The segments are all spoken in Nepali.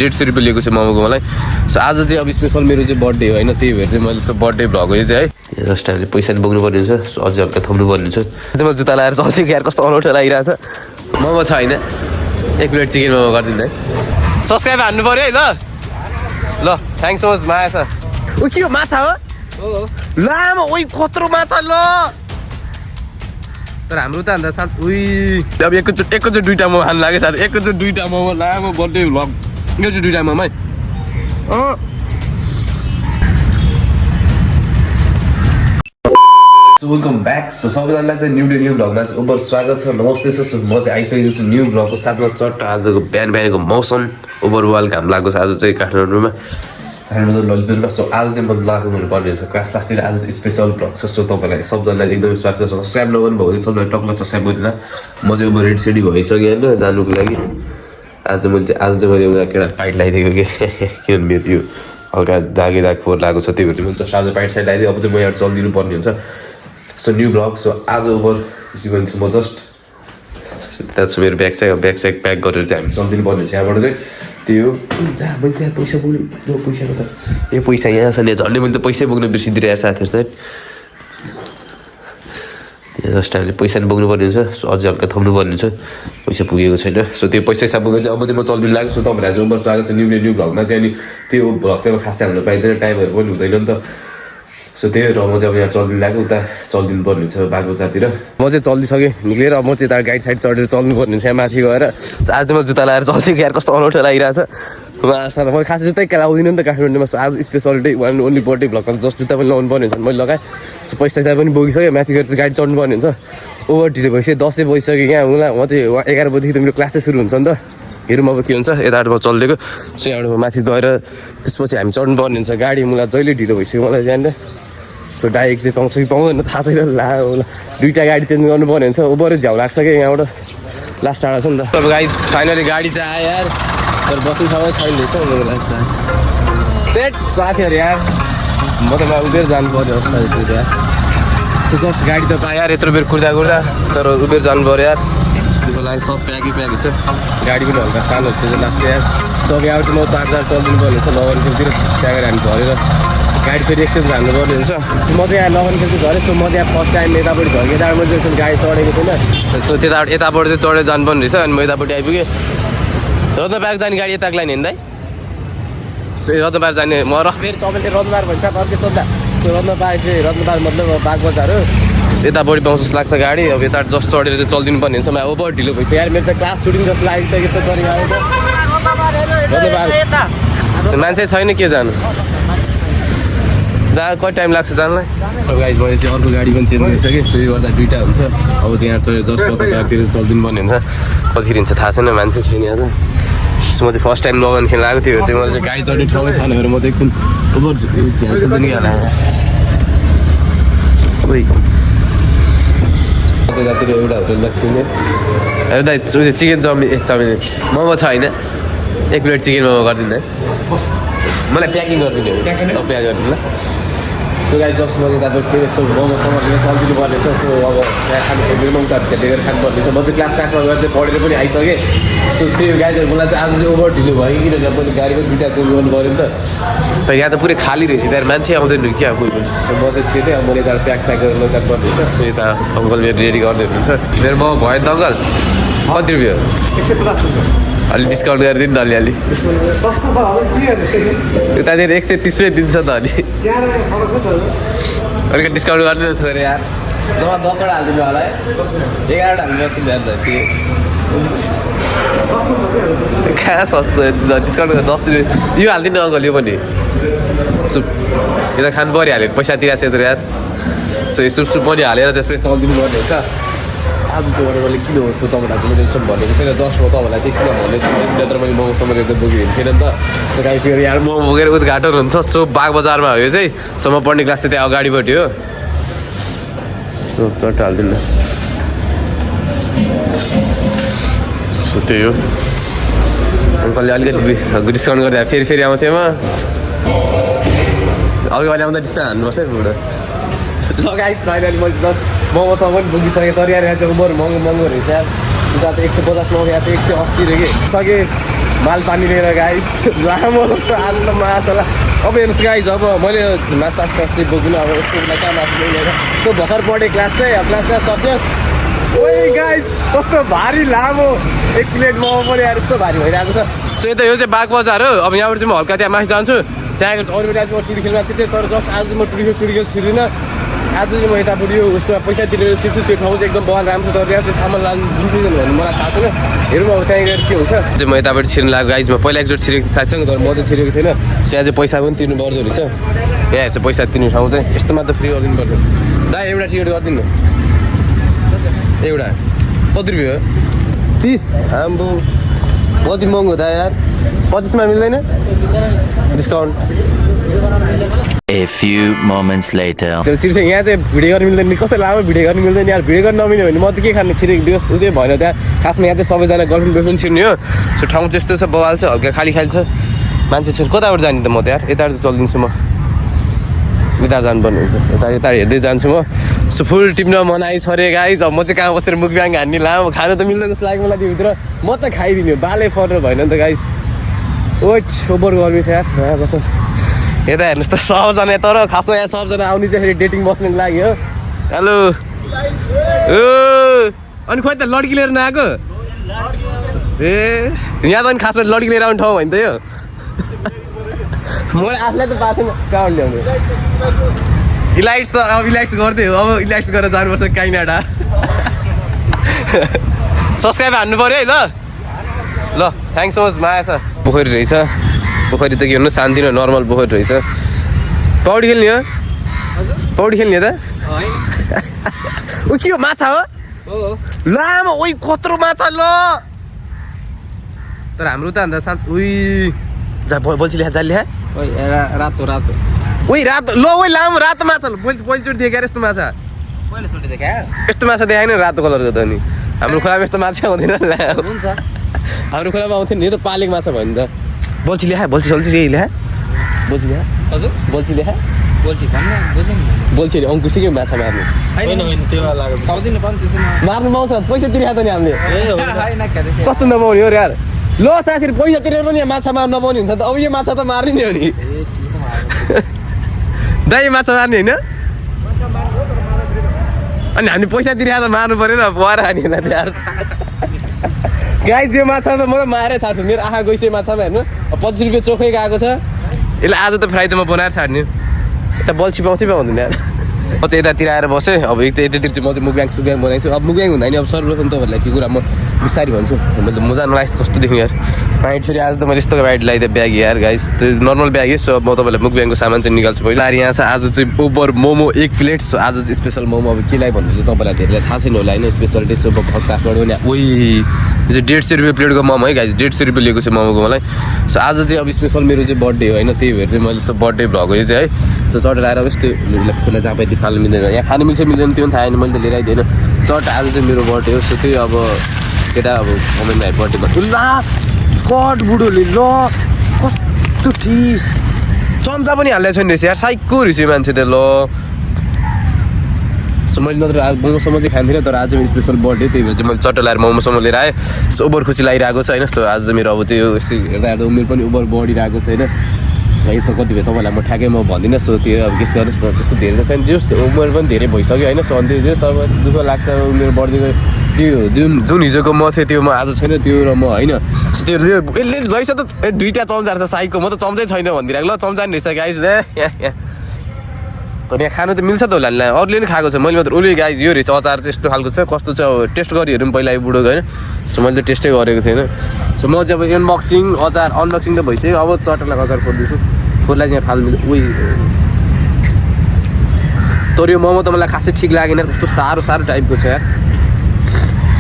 150 रुपियाँ लिएको छ मोमोको मलाई। सो आज चाहिँ अब स्पेसल मेरो चाहिँ बर्थडे हो होइन, त्यही भएर चाहिँ मैले सो बर्थडे भ्लग हो चाहिँ है। जस्ट हामीले पैसा बोक्नु पर्ने हुन्छ, सो अझै हल्का थप्नु पर्ने हुन्छ। चाहिँ मैले जुत्ता लगाएर चल्थेँ यार, कस्तो अनौठो लागिरहेछ। मोमो छ होइन, 1 प्लेट चिकन मोमो गरिदिनु है। सब्सक्राइब हान्नु पऱ्यो है ल। ल थ्याङ्क सो मच माया छ। ओ के हो माछा हो लामो, ओइ कत्रो माछा ल। तर हाम्रो त अन्त साथ उही अब एकैचोटि दुईवटा मोमो खानु लाग्यो साथी, एकैचोटि दुईवटा मोमो लामो बर्थडे भ्लग यो चाहिँ दुईवटा मोमो है। So welcome back. सो सबैजनालाई चाहिँ न्यू भ्लगमा चाहिँ ओभर स्वागत छ, नमस्ते छ। सो म चाहिँ आइसकेको छु न्यू भ्लगको साथमा। चट्ट आजको बिहानको मौसम ओभरअल घाम लागेको छ आज चाहिँ काठमाडौँमा ललितपुरमा। सो आज चाहिँ म लाग्नु पर्ने छ क्लासतिर। आज चाहिँ स्पेसल भ्लग छ। सो तपाईँलाई सबजनालाई एकदमै स्वागत छ। सब्सक्राइब नगर्नु भयो भने सबैलाई टक्क सब्सक्राइब गरिदिनु। म चाहिँ अब रेडी भइसकेँ होइन जानुको लागि। आज मैले एउटा केटा फाइट लगाइदिएको कि किनभने मेरो यो हल्का दाग फोहोर लागेको छ, त्यही भएर चाहिँ मैले जस्ट आज फाइट साइड लगाइदिएँ। अब चाहिँ म यहाँ चलिदिनु पर्ने हुन्छ। So new vlog. सो आज ओभर खुसी भन्छु म जस्ट। त्यता छ मेरो ब्याग स्याग प्याक गरेर चाहिँ हामी चलिदिनु पर्ने हुन्छ यहाँबाट चाहिँ। त्यो मैले त्यहाँ पैसा बोक्ने पैसाको त पैसा यहाँ छ नि झन्डै, मैले त पैसै बोक्नु बिर्सिदिएर यार साथीहरू चाहिँ। त्यहाँ जस्ट हामीले पैसा नि बोक्नु पर्ने हुन्छ, सो अझै हल्का थप्नु पर्ने हुन्छ। पैसा पुगेको छैन, सो त्यो पैसा हिसाब बोकेर चाहिँ अब चाहिँ म चलिदिनु लाग्छु। सो तपाईँलाई चाहिँ ओभर स्वागत छ न्यू भ्लगमा चाहिँ। अनि त्यो भ्लग चाहिँ अब खासै हाल्नु पाइँदैन, टाइमहरू पनि हुँदैन नि त। सो त्यही भएर म चाहिँ अब यहाँ चलिदिनु लाग्यो, उता चलिदिनु पर्ने हुन्छ बागबजारतिर। म चाहिँ चलिदिइसकेँ निक्लेर, अब म चाहिँ यता गाइड साइड चढेर चल्नु पर्ने हुन्छ यहाँ माथि गएर। सो आज चाहिँ म जुत्ता लगाएर चल्थेँ यार, कस्तो अनौठो लागिरहेछ। मैले खासै जुत्तै लाउँदिनँ नि त काठमाडौँमा। सो आज special day one only birthday भ्लगमा जस्ट जुत्ता पनि लाउनु पर्ने हुन्छ मैले लगाएँ। सो पैसा पनि बोकिसकेँ, माथि गएर चाहिँ गाडी चढ्नु पर्ने हुन्छ। ओभर ढिलो भइसक्यो, 10 बजिसक्यो यहाँ हुँला। म चाहिँ 11 बजीदेखि त मेरो क्लासै सुरु हुन्छ नि त। हेरौँ अब के हुन्छ। यताबाट म चलिदिएको। सो यहाँबाट म माथि गएर त्यसपछि हामी चढ्नु पर्ने हुन्छ गाडी। मलाई जहिले ढिलो भइसक्यो मलाई त्यहाँनिर। सो डाइरेक्ट चाहिँ पाउँछ कि पाउँदैन थाहा छैन। दुईवटा गाडी चेन्ज गर्नुपर्ने हुन्छ। ओभरै झ्याउ लाग्छ क्या यहाँबाट, लास्ट टाढा छ नि त। अब गाडी फाइनली गाडी चाहिँ आयो यार, तर बस्नु ठाउँै छैन रहेछ मेरो लाग्छ। त्यही साथीहरू यार, म त उबेर जानु पऱ्यो अवस्था यार। सो जस्ट गाडी त पायो यार, यत्रो बेर कुर्दा तर उबेर जानु पऱ्यो यार। त्यसको लागि सब प्याकै छ, गाडी पनि हल्का सानो छ लास्ट यार। सब यहाँबाट म चार्जर चलिदिनु पर्ने हुन्छ। लगनखेलतिर त्यहाँ हामी झरेर गाडी फेरि एक्सचेन्ज हाल्नु पर्ने हुन्छ। म चाहिँ यहाँ लगनखेल चाहिँ झरेँ। सो म चाहिँ फर्स्ट टाइम यतापट्टि झरेँ, यताबाट चाहिँ यसो गाडी चढेको थिएन। सो यताबाट चाहिँ चढेर जानुपर्ने रहेछ। अनि म यतापट्टि आइपुगेँ। रत्नपार्क जाने गाडी यताको लाने नि दाइ। सो रत्नपार्क जाने म फेरि तपाईँले रत्नपार्क भन्छ अर्कै सोद्धा। सो रत्नपार्क मतलब बागबजार हो। यतापट्टि पाउँछ जस्तो लाग्छ गाडी। अब यता जस्ट चढेर चाहिँ चलिदिनु पर्ने हुन्छ। म ओभर ढिलो भइसक्यो यार, मेरो त क्लास सुटिङ जस्तो लागिसक्यो यस्तो गरेर आएको। रत्नपार्क मान्छे छैन के जानु, जहाँ कति टाइम लाग्छ जानलाई। अब गाइज मैले चाहिँ अर्को गाडी पनि चेन्ज गरिसकेँ। सो यो गर्दा दुईवटा हुन्छ। अब चाहिँ यहाँ चढेर जस्ट रत्नपार्कतिर चलिदिनु पर्ने हुन्छ। कतिखेर हुन्छ थाहा छैन, मान्छे छैन यहाँ त। सो म चाहिँ फर्स्ट टाइम लगन खेल्न आएको थियो चाहिँ। मलाई चाहिँ गाडी चढ्ने ठाउँै थाहा भएर म चाहिँ एकछिन ओभर यतातिर एउटा होटलमा छिने दाइ चिकन चाउमिन मोमो छ होइन, 1 प्लेट चिकन मोमो गरिदिनु है। मलाई प्याकिङ गरिदिनु प्याक गरिदिनु ल। सो गाई जस्ट म यतापट्टि यस्तो मोमोसम्म चलिदिनु पर्ने छ। सो अब त्यहाँ खानु सक्दैन, उता भेटेर खानुपर्ने छ। म चाहिँ क्लासमा गएर चाहिँ पढेर पनि आइसकेँ। सो त्यही गाडीहरू मलाई चाहिँ आज चाहिँ ओभर ढिलो भयो किनभने मैले गाडी पनि दुईवटा चेन्ज गर्नु पऱ्यो नि त। यहाँ त पुरै खाली रहेछ, त्यहाँ मान्छे आउँदैन क्या कोही पनि। सो म चाहिँ छिटै अब मैले यता प्याक स्याक गरेर लैजानु पर्ने हुन्छ। सो यता अङ्कल मेरो रेडी गर्दै हुनुहुन्छ। मेरो मोमो भयो नि त अङ्कल, कति रुपियाँ? 150 रुपियाँ। अलिक डिस्काउन्ट गरिदिनु न अलिअलि। उतातिर 130 रुपियाँ दिन्छ त अनि अलिकति डिस्काउन्ट गरिदिनु थोरै यार। 10वटा हालिदिनु होला है, 11वटा हाल्नु पर्छ जान्छ त्यो। कहाँ सस्तो डिस्काउन्ट 10 रुपियाँ यो हालिदिनु अङ्कल। यो पनि सुप यता खानु परिहाल्यो, पैसा तिरेको छ यार। सो यो सुप पनि हालेर त्यसपछि चलिदिनु पर्ने हुन्छ। आज चाहिँ मैले किन हो तपाईँलाई मैले यसो भनेको छैन, जस्ट हो तपाईँलाई एकछिन भन्दैछु। नत्र मैले मोमोसम्म यता बोकिदिनु थिएन नि त। सो गाई फेरि यार मोमो बोकेर उद्घाटन हुन्छ। सो बागबजारमा हो यो चाहिँ। सो म पढ्ने क्लास चाहिँ त्यहाँ अगाडिपट्टि हो। सो चट्ट हालिदिनु। सो त्यही हो, अङ्कलले अलिकति डिस्काउन्ट गर्दा फेरि आउँथेँ म। अर्को पालि आउँदा डिस्काउन्ट हान्नुपर्छ है बुढो। लगाइ फाइनली मैले जस्ट मोमोसम्म पनि बोकिसकेँ। तर यहाँ चाहिँ ओभर महँगो रहेछ यार। उता त 150 महँगो, यहाँ त 180 रे कि सके। बाल पानी लिएर गाइस लामो जस्तो आज त माछाला अब हेर्नुहोस् गाइस अब मैले माछा सस्ती बोक्नु अब यस्तो बेला कहाँ मासु लिएर सो भर्खर पढेँ क्लास सक्यो ओइ गाइस कस्तो भारी लामो एक प्लेट मोमो पनि यार यस्तो भारी भइरहेको छ सो यता यो चाहिँ बाग बजार हो अब यहाँबाट चाहिँ म हल्का त्यहाँ माथि जान्छु त्यहाँ अरू बेला चाहिँ म टुरी खेलमा थिएँ तर जस्ट आज म टुरी छिर्दिनँ आज चाहिँ म यतापट्टि यो उसमा पैसा तिरेर छिर्छु त्यो ठाउँ चाहिँ एकदम बगान राम्रो छ तर त्यहाँ चाहिँ सामान लानु दिन्छ भने मलाई थाहा छैन हेरौँ अब त्यहाँ गएर के हुन्छ चाहिँ म यतापट्टि छिर्नु लाग्यो गाइस म पहिला एकचोटि छिरेको साथीसँग तर म चाहिँ छिरेको थिएन सो यहाँ चाहिँ पैसा पनि तिर्नु पर्दो रहेछ यहाँ चाहिँ पैसा तिर्ने ठाउँ चाहिँ यस्तोमा त फ्री गरिदिनु पर्छ दा एउटा टिकट गरिदिनु एउटा कति रुपियाँ हो 30 आम्बो कति महँगो त यार 25मा मिल्दैन discount A few moments later. त्यो छिर्छ यहाँ चाहिँ भिडियो गर्नु मिल्दैन कस्तो लामो भिडियो गर्नु मिल्दैन यार भिडियो गर्नु नमिल्यो भने म त के खाने छिरेको दिवस उतै भएन त्यहाँ खासमा यहाँ चाहिँ सबैजना गर्लफ्रेन्ड बोयफ्रेन्ड छिर्ने हो सो ठाउँ त्यस्तो छ बवाल छ हल्का खाली छ मान्छे छिर्नु कताबाट जाने त म त यार यताबाट चलिदिन्छु म यता जानुपर्ने हुन्छ यता हेर्दै जान्छु म सो फुल टिप्न मनाइ छरे गाइस अब म चाहिँ कहाँ बसेर मुखब्याङ हान्ने लामो खानु त मिल्दैन जस्तो लाग्यो मलाई त्योभित्र म त खाइदिने बाले फरेर भएन नि त गाइस ओइ ओभर गर्मी छ यार कसो यता हेर्नुहोस् त सबजना तर खासमा यहाँ सबजना आउने चाहिँ फेरि डेटिङ बस्नुको लागि हो हेलो अनि खोइ त लड्की लिएर नआएको ए यहाँ त अनि खासमा लड्की लिएर आउने ठाउँ होइन त यो मैले आफूलाई त पाएको छैन कहाँबाट ल्याउने इलाइट्स त अब इलाइट्स गर्दै हो अब इलाइट्स गरेर जानुपर्छ काइनाडा सब्सक्राइब हान्नु पऱ्यो है ल थ्याङ्क सो मच माया छ पोखरी रहेछ पोखरी त के भन्नु शान्ति न नर्मल पोखरी रहेछ पौडी खेल्ने हो पौडी खेल्ने त ऊ के हो माछा हो लामो ओइ कत्रो माछा ल तर हाम्रो त अन्त शान्त उही बोल्छ ल्याए जाल ल्याए रातो रातो ओइ रातो ल ओइ लामो रातो माछा पहिलोचोटि देखाएर यस्तो माछा पहिलोचोटि देखायो यस्तो माछा देखाएन रातो कलरको त नि हाम्रो खोलामा यस्तो माछा आउँदैन हुन्छ हाम्रो खोलामा आउँथ्यो नि यो त पालेको माछा भयो नि त बोल्ची ल्याए बोल्ची यही ल्याए बोल्ची ल्याए हजुर बोल्ची ल्याए बोल्ची भन्नु बुझ्नु बोल्ची अङ्कुशीकै माछा मार्नु मार्नु पाउँछ पैसा तिरेको त नि हामीले कस्तो नपाउने हो यार ल साथीहरू पैसा तिरेर पनि यहाँ माछा मार्नु नपाउने हुन्छ त अब यो माछा त मार्ने नि हो नि दाइ माछा मार्ने होइन अनि हामी पैसा तिरेर त मार्नु पऱ्यो नि भएर हानी यार गाई त्यो माछा त म त मारेर छाड्छु मेरो आँखा गइसक्यो माछामा हेर्नु 25 रुपियाँ चोखै गएको छ यसलाई आज त फ्राई त म बनाएर छाड्ने यता बल्छी पाउँथेँ पाउँदैन यार म चाहिँ यतातिर आएर बसेँ अब यतातिर चाहिँ म चाहिँ मुखब्याङ सुब्याङ बनाइछु अब मुखब्याङ हुँदा नि अब सर्वप्रथम तपाईँहरूलाई के कुरा म बिस्तारै भन्छु मैले त मजा नलागेको कस्तो देख्नु यार प्यान्ट फेरि आज त मैले यस्तो प्यान्ट लगाइदिएँ ब्याग यार गाइस त्यो नर्मल ब्याग सो म तपाईँलाई मुखब्याङको सामान चाहिँ निकाल्छु पहिला यहाँ चाहिँ आज चाहिँ ओभर मोमो 1 प्लेट सो आज चाहिँ स्पेसल मोमो अब केलाई भन्नु चाहिँ तपाईँलाई धेरैलाई थाहा छैन होला होइन स्पेसल डिस काठमाडौँ पनि ओइ यो चाहिँ 150 रुपियाँ प्लेटको मोमो है गाइस 150 रुपियाँ लिएको छ मोमोको मलाई सो आज चाहिँ अब स्पेसल मेरो चाहिँ बर्थडे हो होइन त्यही भएर चाहिँ मैले सो बर्थडे भ्लग हो यो चाहिँ है सो चट लगाएर यस्तो खुला जहाँ पाइदिए फाल्नु मिल्दैन यहाँ खानु मिल्छ मिल्दैन त्यो पनि थाहा छैन मैले त लिएर आइदिएन चट आज चाहिँ मेरो बर्थडे हो सो त्यही अब केटा अब कमेन्टमा बर्थडेमा ल कट बुढोले ल कस्तो ठिस चम्चा पनि हाल्दै छैन रहेछ यार साइको रहेछ मान्छे त ल सो मैले नत्र आज मोमोसम्म चाहिँ खान्थिनँ तर आज मेरो स्पेसल बर्थडे त्यही भएर चाहिँ मैले चट्टा लाएर मोमोसम्म लिएर आएँ सो ओभर खुसी लागिरहेको छ होइन सो आज चाहिँ मेरो अब त्यो यस्तै हेर्दा हेर्दा उमेर पनि ओभर बढिरहेको छ होइन यस्तो कति भयो तपाईँलाई म ठ्याक्कै म भन्दिनँ सो त्यो अब गेस गर्नुहोस् न त्यस्तो धेरै त छैन जस्तो उमेर पनि धेरै भइसक्यो होइन सो अन्त त्यो सब दुःख लाग्छ उमेर बढ्दै गयो त्यो जुन हिजोको म थिएँ त्यो म आज छैन त्यो र म होइन सो त्यो यसले रहेछ त दुईवटा चम्चा रहेछ साइकको म त चम्चै छैन भनिदिरहेको ल चम्चा नि रहेछ गाइस यहाँ तर यहाँ खानु त मिल्छ त होला नि अरूले पनि खाएको छ मैले मात्र उसले गाइस यो रहेछ अचार चाहिँ यस्तो खालको छ कस्तो छ अब टेस्ट गरी हेरौँ पहिला बुढोको होइन सो मैले त टेस्टै गरेको थिएन सो म चाहिँ अब अनबक्सिङ अचार अनबक्सिङ त भइसक्यो अब चट्टालाई अचार फोड्दैछु फोड्लाई चाहिँ यहाँ फाल्नु उयो तर यो मोमो त मलाई खासै ठिक लागेन कस्तो साह्रो टाइपको छ यार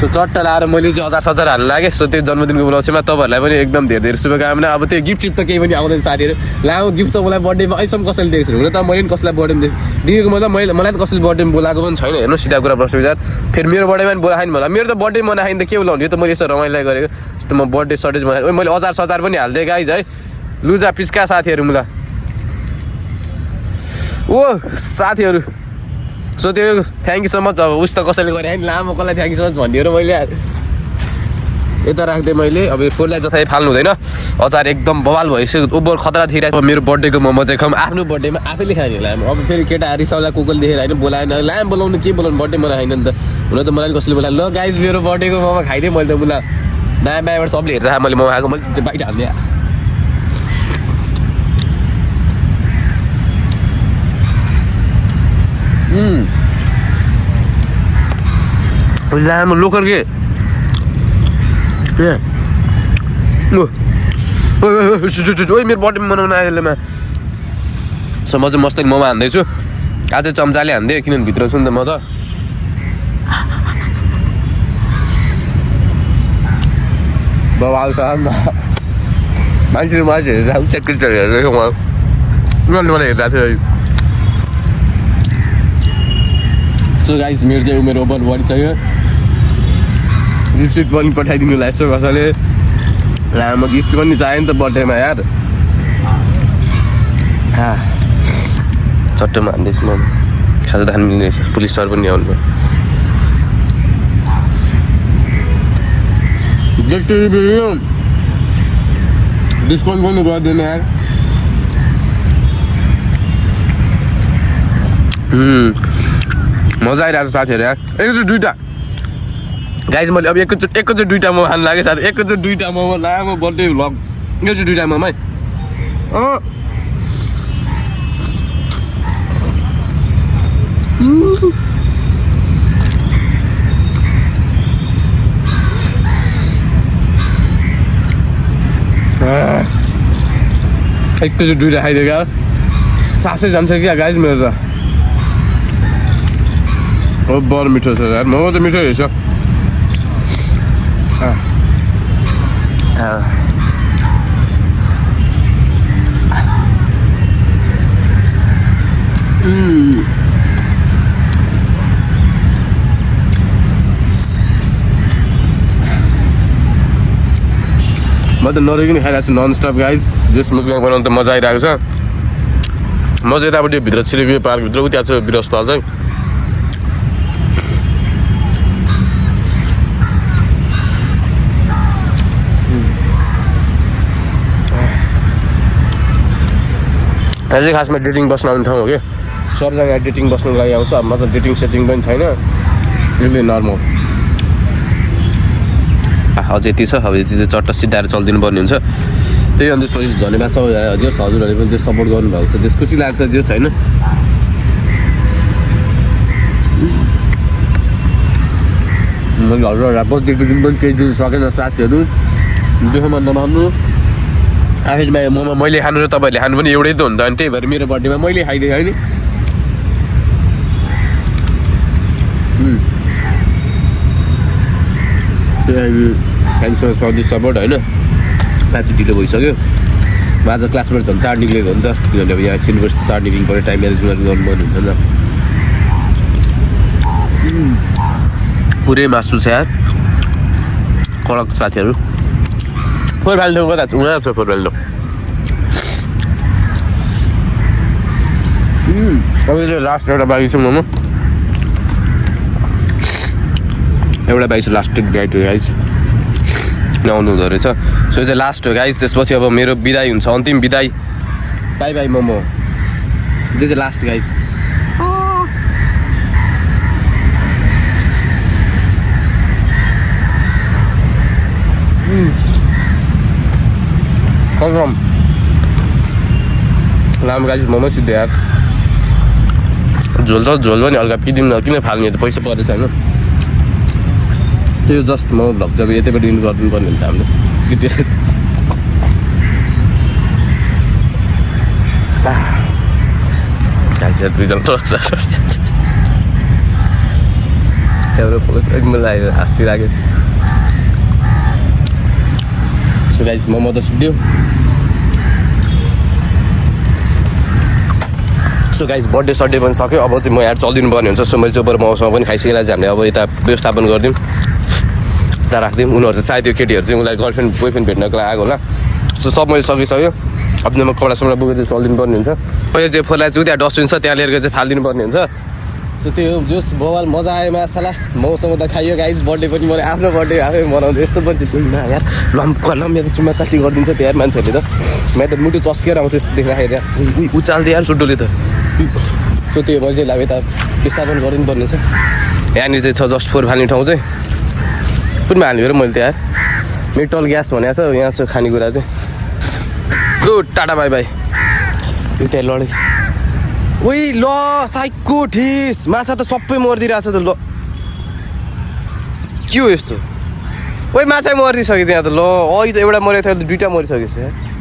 सो चट्टा लाएर मैले चाहिँ अचार सचार हाल्नु लागेँ सो त्यो जन्मदिनको उपलक्ष्यमा तपाईँहरूलाई पनि एकदम धेरै धेरै शुभकामना अब त्यो गिफ्ट त केही पनि आउँदैन साथीहरू लामो गिफ्ट त मलाई बर्थडेमा अहिलेसम्म कसैले दिएको छैन हुन त मैले पनि कसैलाई बर्थडेमा दिएको मतलब मलाई त कसैले बर्थडेमा बोलाएको पनि छैन हेर्नु सिधा कुरा प्रश्न विचार फेरि मेरो बर्थडेमा पनि बोलाएन होला मेरो त बर्थडे मनाएन त के बोलाउने यो त मैले यसो रमाइलो गरेको यस्तो म बर्थडे सटेज बनाएँ मैले अचार सचार पनि हालिदिएँ गाइज है लुजा पिच्का साथीहरू मलाई ओ साथीहरू सो त्यो थ्याङ्क यू सो मच अब उस त कसैले गरेँ होइन लामो कसलाई थ्याङ्क यू सो मच भनिदिएर मैले यता राख्दै मैले अब यो फोनलाई जथाइ फाल्नु हुँदैन अचार एकदम बवाल भइसक्यो ओभर खतरा देखिरहेको छ मेरो बर्थडेको मोमो चाहिँ खाऊँ आफ्नो बर्थडेमा आफैले खाने लाम अब फेरि केटा रिसाउला कुकल देखेर होइन बोलाएन लाम बोलाउनु के बोलाउनु बर्थडे मनाएन नि त हुन त मलाई कसैले बोलाएन ल गाइज मेरो बर्थडेको मोमो खाइदिएँ मैले त मुला नयाँ बाहिरबाट सबले हेरेर मैले मोमो खाएको मैले त्यो बाहिर हाल्ने लामो लोकर के ओइ मेरो बर्थडे मनाउन आएलेमा सो म चाहिँ मस्तै मोमो हान्दैछु आज चम्चाले हान्दै किनभने भित्र छु नि त म त बवाल छ मान्छेले मलाई हेरेर च्याक्री हेरेको उनीहरूले मलाई हेरिरहेको थियो सो गाइस मेरो चाहिँ उमेर ओभर बढिसक्यो रिसिप्ट पनि पठाइदिनु होला यसो कसैले लामो गिफ्ट पनि चाहियो नि त बर्थडेमा यार चट्टोमा हान्दैछु म खाजा धान मिल्ने रहेछ पुलिस सर पनि आउनु भयो डिस्काउन्ट पनि गरिदिनु यार मजा आइरहेको छ साथीहरू यार एकचोटि दुइटा गाइज मैले अब एकैचोटि दुइटा मोमो खानु लाग्यो साथी एकैचोटि दुइटा मोमो लामो बर्थडे भ्लग एकचोटि दुइटा मोमो है एकैचोटि दुइटा खाइदियो क्या सासै जान्छ क्या गाइज मेरो त बर मिठो छ यार मोमो त मिठो रहेछ म त नरोकिने खाइरहेको छु नन स्टप गाइज जस मुखमा बनाउनु त मजा आइरहेको छ म चाहिँ यतापट्टि भित्र छिरेको पार्कभित्र उ त्यहाँ छ बिरस्थल चाहिँ यहाँ चाहिँ खासमा डेटिङ बस्न आउने ठाउँ हो कि सबजना डेटिङ बस्नुको लागि आउँछ अब मतलब डेटिङ सेटिङ पनि छैन रियली नर्मल अझै यति छ अब यति चाहिँ चट्ट सिधाएर चलिदिनु पर्ने हुन्छ त्यही अनि त्यसपछि धन्यवाद सबैजना जस हजुरहरूले पनि चाहिँ सपोर्ट गर्नुभएको छ जस खुसी लाग्छ जस होइन मैले हजुरहरूलाई बर्थडेको दिन पनि केही दिन सकेन साथीहरू दुःखमा नमान्नु आखिरमा मोमो मैले खानु र तपाईँहरूले खानु पनि एउटै त हुन्छ अनि त्यही भएर मेरो बर्थडेमा मैले खाइदिएँ होइन thank so much for this support होइन म्याच ढिलो भइसक्यो म आज क्लासबाट झन् 4 निक्लेको हो नि त किनभने अब यहाँ एकछिनपछि 4 निक्लिनु पऱ्यो टाइम म्यानेजमेन्ट गर्नुपर्ने हुन्छ नि त पुरै मासु छ यार कडक साथीहरू फोर भ्याल्डो कता उनीहरू छ फोर भ्याल्डो अब चाहिँ लास्ट एउटा बाँकी छ मोमो एउटा बाइक छ लास्ट गाइड हो गाइज नआउनु हुँदो रहेछ सो चाहिँ लास्ट हो गाइज त्यसपछि अब मेरो बिदाई हुन्छ अन्तिम बिदाई बाई बाई मोमो त्यो चाहिँ लास्ट गाइज कसम लामो गाइज मोमो सिधै यार झोल छ झोल पनि हल्का पिदिउँ न किन फाल्ने त पैसा परेछ होइन त्यो जस्ट म भ्लग जब यतैबाट इन्ड गरिदिनु पर्ने हुन्छ हामीले हाँस्ती लाग्यो सो गाइज मोमो त सिद्धि सो गाइज बर्थडे सड्डे पनि सक्यो अब चाहिँ म यहाँ चलिदिनु पर्ने हुन्छ सो मैले चाहिँ मोमोसँग पनि खाइसकेर चाहिँ हामीले अब यता व्यवस्थापन गरिदिउँ यता राखिदिउँ उनीहरू चाहिँ सायद त्यो केटीहरू चाहिँ उसलाई गर्लफ्रेन्ड बोयफ्रेन्ड भेट्नको लागि आएको होला सो सब मैले सकिसक्यो अब म कपडा सपडा बोकेर चलिदिनु पर्ने हुन्छ अहिले चाहिँ फोनलाई चाहिँ त्यहाँ डस्टबिन छ त्यहाँ लिएर चाहिँ फालिदिनु पर्ने हुन्छ सो त्यो हो जोस बवाल मजा आयो मासाला मौसम त खाइयो गाइस बर्थडे पनि मैले आफ्नो बर्थडे आफै मनाउँछु यस्तो बन्छ तिमीमा यार लम्का मेरो चुम्मा चाटी गरिदिन्छ त्यो यार मान्छेहरूले त मैले त मुटु चस्किएर आउँछु यस्तो देख्दाखेरि यार उचाल्दै यार सुड्डोले त सो त्यो मैले चाहिँ अब यता विस्थापन गर्नु पर्ने छ यहाँनिर चाहिँ छ जस्ट फोर फाल्ने ठाउँ चाहिँ कुनमा हाल्ने हो र मैले त यार मेटल ग्यास भनेको छ यहाँ छ खानेकुरा चाहिँ गुड टाटा बाई बाई त्यहाँ लडे ओइ ल साइको ठिस माछा त सबै मरिदिरहेको छ त ल के हो यस्तो ओइ माछा मरिदिइसक्यो त्यहाँ त ल अघि त एउटा मरेको थियो त दुइटा मरिसकेछ